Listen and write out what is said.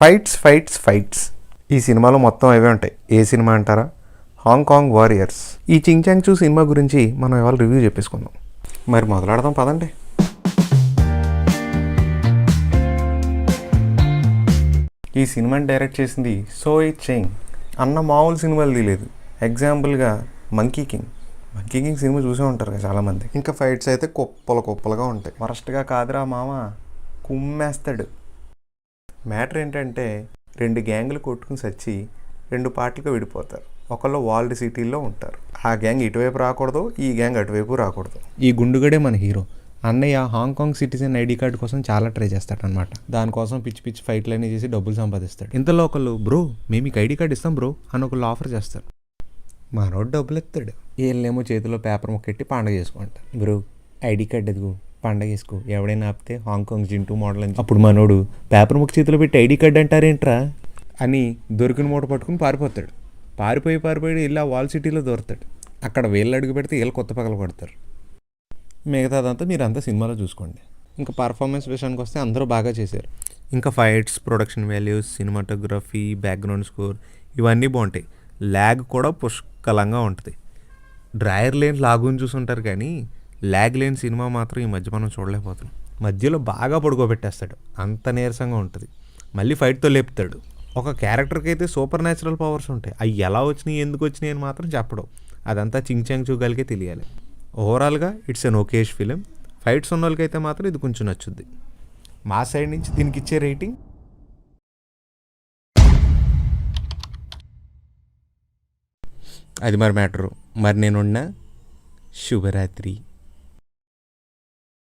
Fights fights fights ఈ సినిమాలో మొత్తం అవే ఉంటాయి. ఏ సినిమా అంటారా? Hong Kong warriors. ఈ చింగ్ చాంగ్ చూ సినిమా గురించి మనం ఇవాళ రివ్యూ చెప్పేసుకుందాం. మరి మొదలెడదాం పదండి. ఈ సినిమాని డైరెక్ట్ చేసింది సోయ్ చెంగ్ అన్న. మామూలు సినిమాలు తీయలేదు. ఎగ్జాంపుల్గా మంకీ కింగ్ సినిమా చూసే ఉంటారు కదా చాలామంది. ఇంకా ఫైట్స్ అయితే కుప్పలుగా ఉంటాయి. వరస్ట్గా కాదురా మామ, కుమ్మేస్తాడు. మ్యాటర్ ఏంటంటే, 2 గ్యాంగులు కొట్టుకుని సచ్చి 2 పార్టీలుగా విడిపోతారు. ఒకళ్ళు వాల్డ్ సిటీల్లో ఉంటారు. ఆ గ్యాంగ్ ఇటువైపు రాకూడదు, ఈ గ్యాంగ్ అటువైపు రాకూడదు. ఈ గుండుగడే మన హీరో. అన్నయ్య హాంకాంగ్ సిటిజన్ ఐడి కార్డు కోసం చాలా ట్రై చేస్తాడనమాట. దానికోసం పిచ్చి ఫైట్లన్నీ చేసి డబ్బులు సంపాదిస్తాడు. ఇంతలో ఒకళ్ళు, బ్రో మేము మీకు ఐడి కార్డు ఇస్తాం బ్రో అని ఒకళ్ళు ఆఫర్ చేస్తారు. మనోడు డబ్బులు ఎత్తాడు. వీళ్ళేమో చేతిలో పేపర్ ముక్కెట్టి పండగ చేసుకుంటారు. బ్రో ఐడి కార్డు ఎదుగు, పండగ వేసుకో, ఎవడైనా ఆపితే హాంకాంగ్ జింటూ మోడల్ అని. అప్పుడు మనోడు పేపర్ ముక్క చేతిలో పెట్టి ఐడి కార్డు అంటారేంట్రా అని దొరికిన మూట పట్టుకుని పారిపోతాడు. పారిపోయి ఇలా వాల్ సిటీలో దొరుకుతాడు. అక్కడ వీళ్ళు అడుగు పెడితే వీళ్ళు కొత్త పగల పడతారు. మిగతాదంతా మీరు అంతా సినిమాలో చూసుకోండి. ఇంకా పర్ఫార్మెన్స్ విషయానికి వస్తే అందరూ బాగా చేశారు. ఇంకా fights, production values, cinematography, background score ఇవన్నీ బాగుంటాయి. ల్యాగ్ కూడా పుష్కలంగా ఉంటుంది. డ్రాయర్ లేని లాగుని చూసుంటారు కానీ ల్యాగ్ లేని సినిమా మాత్రం ఈ మధ్య మనం చూడలేకపోతున్నాం. మధ్యలో బాగా పడుకోబెట్టేస్తాడు, అంత నీరసంగా ఉంటుంది. మళ్ళీ ఫైట్తో లేపుతాడు. ఒక క్యారెక్టర్కి అయితే సూపర్ న్యాచురల్ పవర్స్ ఉంటాయి. అవి ఎలా వచ్చినాయి, ఎందుకు వచ్చినాయి అని మాత్రం చెప్పడం. అదంతా చింగ్ చాంగ్ చూగలిగే తెలియాలి. ఓవరాల్గా ఇట్స్ ఎన్ ఓకేష్ ఫిలిం. ఫైట్స్ ఉన్న వాళ్ళకైతే మాత్రం ఇది కొంచెం నచ్చుద్ది. మా సైడ్ నుంచి దీనికి ఇచ్చే రేటింగ్ అది మరి మ్యాటరు. మరి నేనున్నా శుభరాత్రి.